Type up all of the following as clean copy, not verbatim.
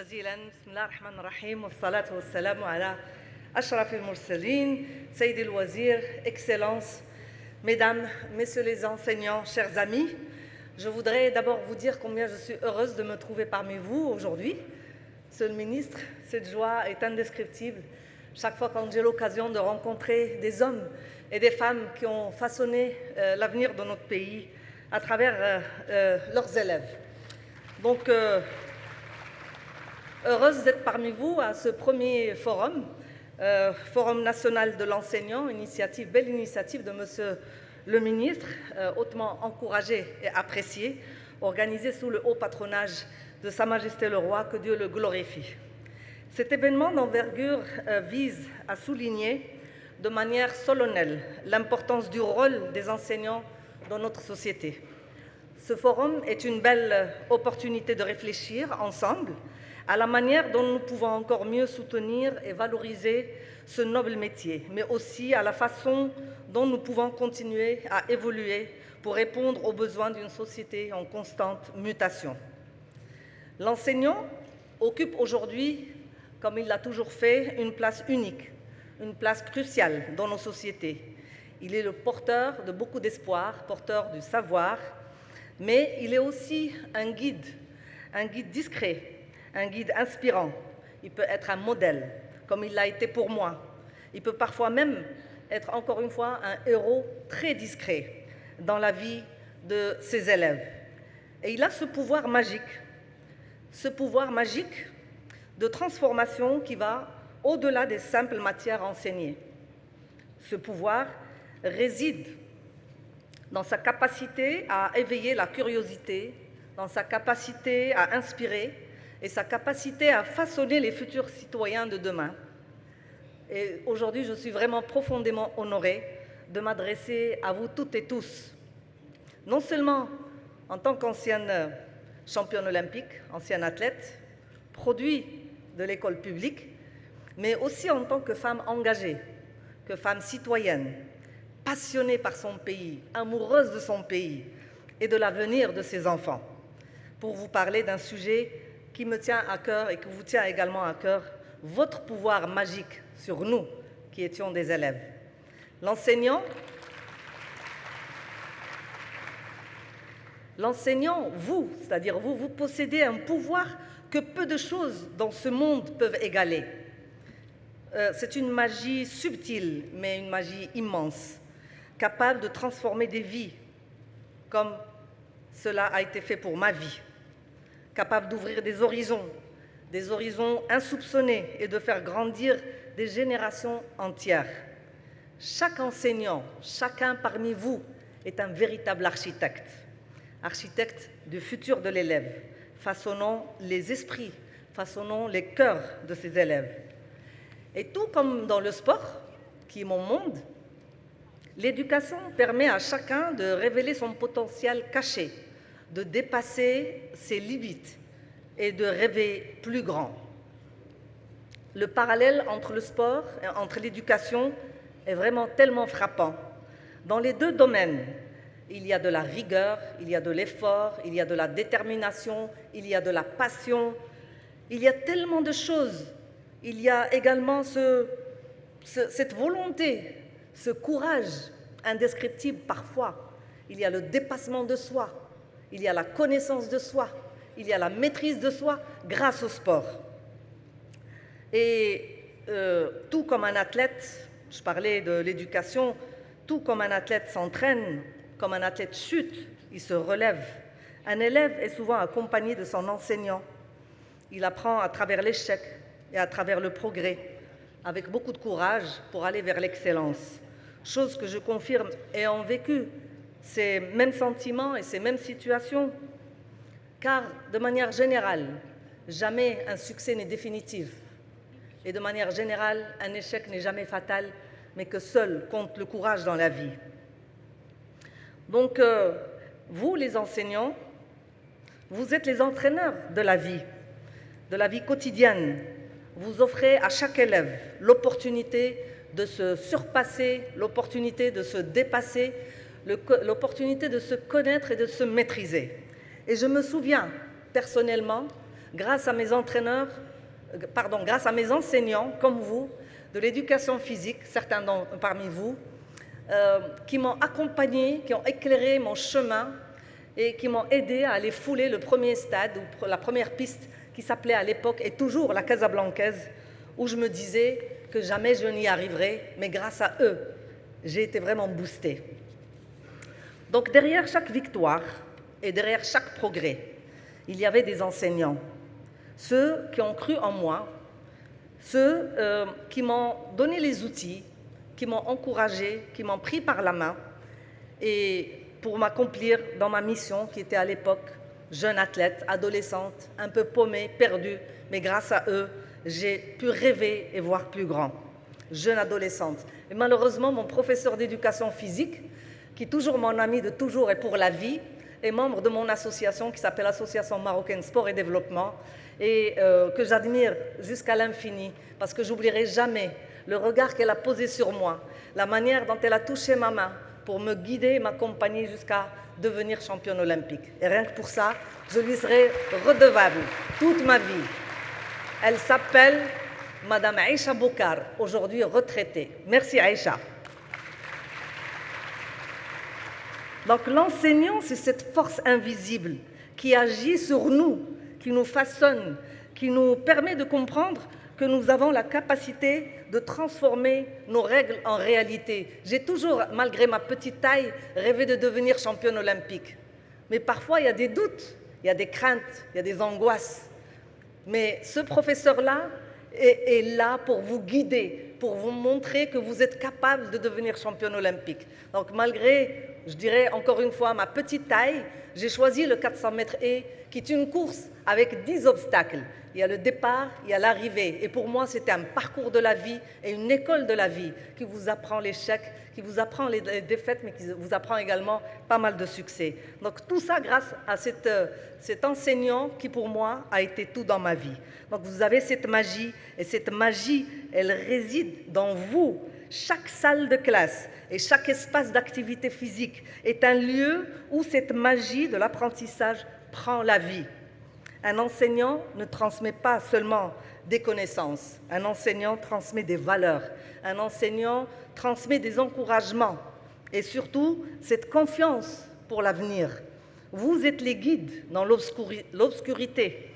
جزيلا. بسم الله الرحمن الرحيم والصلاة والسلام على أشرف المرسلين. Sayyid al-Wazir, Excellences, Mesdames, Messieurs les enseignants, chers amis, je voudrais d'abord vous dire combien je suis heureuse de me trouver parmi vous aujourd'hui. Monsieur le ministre, cette joie est indescriptible. Chaque fois quand j'ai l'occasion de rencontrer des hommes et des femmes qui ont façonné l'avenir de notre pays à travers leurs élèves. Donc, heureuse d'être parmi vous à ce premier forum, Forum national de l'enseignant, belle initiative de Monsieur le ministre, hautement encouragée et appréciée, organisée sous le haut patronage de Sa Majesté le Roi, que Dieu le glorifie. Cet événement d'envergure vise à souligner de manière solennelle l'importance du rôle des enseignants dans notre société. Ce forum est une belle opportunité de réfléchir ensemble à la manière dont nous pouvons encore mieux soutenir et valoriser ce noble métier, mais aussi à la façon dont nous pouvons continuer à évoluer pour répondre aux besoins d'une société en constante mutation. L'enseignant occupe aujourd'hui, comme il l'a toujours fait, une place unique, une place cruciale dans nos sociétés. Il est le porteur de beaucoup d'espoir, porteur du savoir, mais il est aussi un guide discret, un guide inspirant. Il peut être un modèle, comme il l'a été pour moi. Il peut parfois même être, encore une fois, un héros très discret dans la vie de ses élèves. Et il a ce pouvoir magique de transformation qui va au-delà des simples matières enseignées. Ce pouvoir réside dans sa capacité à éveiller la curiosité, dans sa capacité à inspirer et sa capacité à façonner les futurs citoyens de demain. Et aujourd'hui, je suis vraiment profondément honorée de m'adresser à vous toutes et tous, non seulement en tant qu'ancienne championne olympique, ancienne athlète, produit de l'école publique, mais aussi en tant que femme engagée, que femme citoyenne, passionnée par son pays, amoureuse de son pays et de l'avenir de ses enfants, pour vous parler d'un sujet qui me tient à cœur et qui vous tient également à cœur, votre pouvoir magique sur nous qui étions des élèves. L'enseignant, vous, c'est-à-dire vous possédez un pouvoir que peu de choses dans ce monde peuvent égaler. C'est une magie subtile, mais une magie immense, capable de transformer des vies, comme cela a été fait pour ma vie, capable d'ouvrir des horizons insoupçonnés et de faire grandir des générations entières. Chaque enseignant, chacun parmi vous est un véritable architecte du futur de l'élève, façonnant les esprits, façonnant les cœurs de ses élèves. Et tout comme dans le sport, qui est mon monde, l'éducation permet à chacun de révéler son potentiel caché, de dépasser ses limites et de rêver plus grand. Le parallèle entre le sport et entre l'éducation est vraiment tellement frappant. Dans les deux domaines, il y a de la rigueur, il y a de l'effort, il y a de la détermination, il y a de la passion, il y a tellement de choses. Il y a également cette volonté, ce courage indescriptible parfois. Il y a le dépassement de soi, il y a la connaissance de soi, il y a la maîtrise de soi grâce au sport. Et tout comme un athlète, je parlais de l'éducation, tout comme un athlète s'entraîne, comme un athlète chute, il se relève. Un élève est souvent accompagné de son enseignant. Il apprend à travers l'échec et à travers le progrès, avec beaucoup de courage pour aller vers l'excellence. Chose que je confirme ayant vécu ces mêmes sentiments et ces mêmes situations, car de manière générale, jamais un succès n'est définitif. Et de manière générale, un échec n'est jamais fatal, mais que seul compte le courage dans la vie. Donc, vous, les enseignants, vous êtes les entraîneurs de la vie quotidienne. Vous offrez à chaque élève l'opportunité de se surpasser, l'opportunité de se dépasser, l'opportunité de se connaître et de se maîtriser. Et je me souviens personnellement grâce à mes grâce à mes enseignants comme vous, de l'éducation physique, certains parmi vous, qui m'ont accompagné, qui ont éclairé mon chemin et qui m'ont aidé à aller fouler le premier stade, ou la première piste qui s'appelait à l'époque, et toujours la Casablancaise, où je me disais que jamais je n'y arriverais, mais grâce à eux, j'ai été vraiment boostée. Donc derrière chaque victoire et derrière chaque progrès, il y avait des enseignants. Ceux qui ont cru en moi, ceux qui m'ont donné les outils, qui m'ont encouragé, qui m'ont pris par la main et pour m'accomplir dans ma mission qui était à l'époque jeune athlète, adolescente, un peu paumée, perdue, mais grâce à eux, j'ai pu rêver et voir plus grand. Jeune adolescente. Et malheureusement, mon professeur d'éducation physique, qui est toujours mon ami de toujours et pour la vie, est membre de mon association qui s'appelle Association Marocaine Sport et Développement et que j'admire jusqu'à l'infini parce que j'oublierai jamais le regard qu'elle a posé sur moi, la manière dont elle a touché ma main pour me guider et m'accompagner jusqu'à devenir championne olympique. Et rien que pour ça, je lui serai redevable toute ma vie. Elle s'appelle Madame Aïcha Boukar, aujourd'hui retraitée. Merci Aïcha. Donc l'enseignant, c'est cette force invisible qui agit sur nous, qui nous façonne, qui nous permet de comprendre que nous avons la capacité de transformer nos règles en réalité. J'ai toujours, malgré ma petite taille, rêvé de devenir championne olympique. Mais parfois, il y a des doutes, il y a des craintes, il y a des angoisses. Mais ce professeur-là est là pour vous guider, pour vous montrer que vous êtes capable de devenir championne olympique. Donc malgré, je dirais encore une fois, ma petite taille, j'ai choisi le 400 mètres haies, qui est une course avec 10 obstacles. Il y a le départ, il y a l'arrivée. Et pour moi, c'était un parcours de la vie et une école de la vie qui vous apprend l'échec, qui vous apprend les défaites, mais qui vous apprend également pas mal de succès. Donc tout ça grâce à cet enseignant qui, pour moi, a été tout dans ma vie. Donc vous avez cette magie, et cette magie, elle réside dans vous. Chaque salle de classe et chaque espace d'activité physique est un lieu où cette magie de l'apprentissage prend la vie. Un enseignant ne transmet pas seulement des connaissances, un enseignant transmet des valeurs, un enseignant transmet des encouragements et surtout cette confiance pour l'avenir. Vous êtes les guides dans l'obscurité,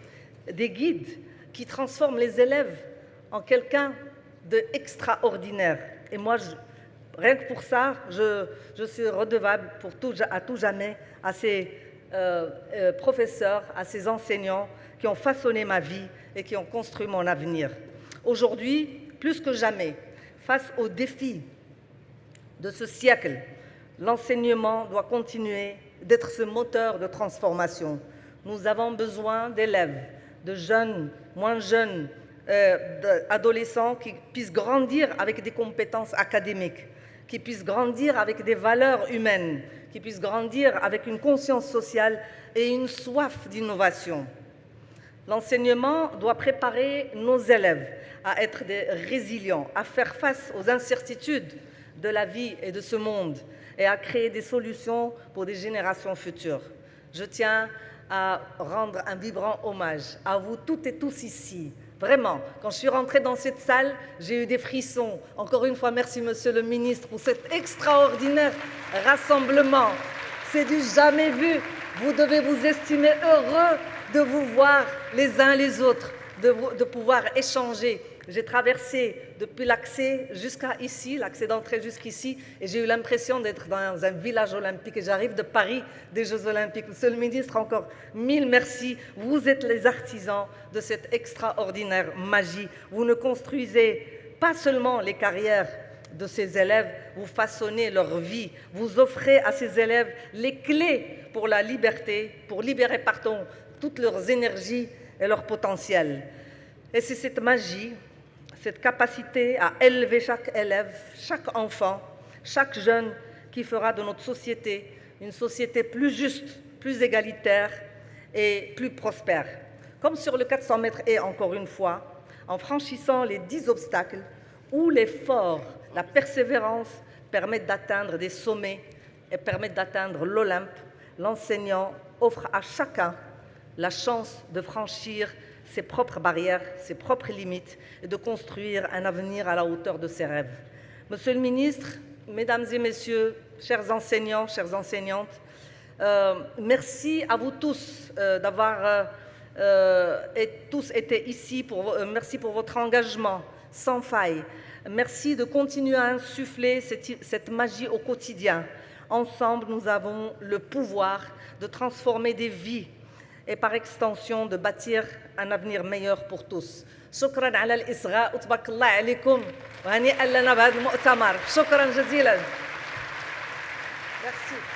des guides qui transforment les élèves en quelqu'un d'extraordinaire. Et moi, rien que pour ça, je suis redevable à tout jamais à ces professeurs, à ces enseignants qui ont façonné ma vie et qui ont construit mon avenir. Aujourd'hui, plus que jamais, face aux défis de ce siècle, l'enseignement doit continuer d'être ce moteur de transformation. Nous avons besoin d'élèves, de jeunes, moins jeunes, d'adolescents qui puissent grandir avec des compétences académiques, qui puissent grandir avec des valeurs humaines, qui puissent grandir avec une conscience sociale et une soif d'innovation. L'enseignement doit préparer nos élèves à être des résilients, à faire face aux incertitudes de la vie et de ce monde et à créer des solutions pour des générations futures. Je tiens à rendre un vibrant hommage à vous toutes et tous ici. Vraiment, quand je suis rentrée dans cette salle, j'ai eu des frissons. Encore une fois, merci Monsieur le Ministre pour cet extraordinaire rassemblement. C'est du jamais vu. Vous devez vous estimer heureux de vous voir les uns les autres, de pouvoir échanger. J'ai traversé depuis l'accès jusqu'à ici, l'accès d'entrée jusqu'ici, et j'ai eu l'impression d'être dans un village olympique. Et j'arrive de Paris, des Jeux olympiques. Monsieur le ministre, encore mille merci. Vous êtes les artisans de cette extraordinaire magie. Vous ne construisez pas seulement les carrières de ces élèves, vous façonnez leur vie. Vous offrez à ces élèves les clés pour la liberté, pour libérer, toutes leurs énergies et leur potentiel. Et c'est cette magie, cette capacité à élever chaque élève, chaque enfant, chaque jeune qui fera de notre société une société plus juste, plus égalitaire et plus prospère. Comme sur le 400 mètres et encore une fois, en franchissant les 10 obstacles où l'effort, la persévérance permettent d'atteindre des sommets et permettent d'atteindre l'Olympe, l'enseignant offre à chacun la chance de franchir ses propres barrières, ses propres limites et de construire un avenir à la hauteur de ses rêves. Monsieur le ministre, Mesdames et Messieurs, chers enseignants, chères enseignantes, merci à vous tous d'avoir tous été ici. Merci pour votre engagement sans faille. Merci de continuer à insuffler cette magie au quotidien. Ensemble, nous avons le pouvoir de transformer des vies et par extension de bâtir un avenir meilleur pour tous. شكراً على الإصغاء وتبارك الله عليكم وهنيئا لنا بهذا المؤتمر. شكراً جزيلاً. Merci.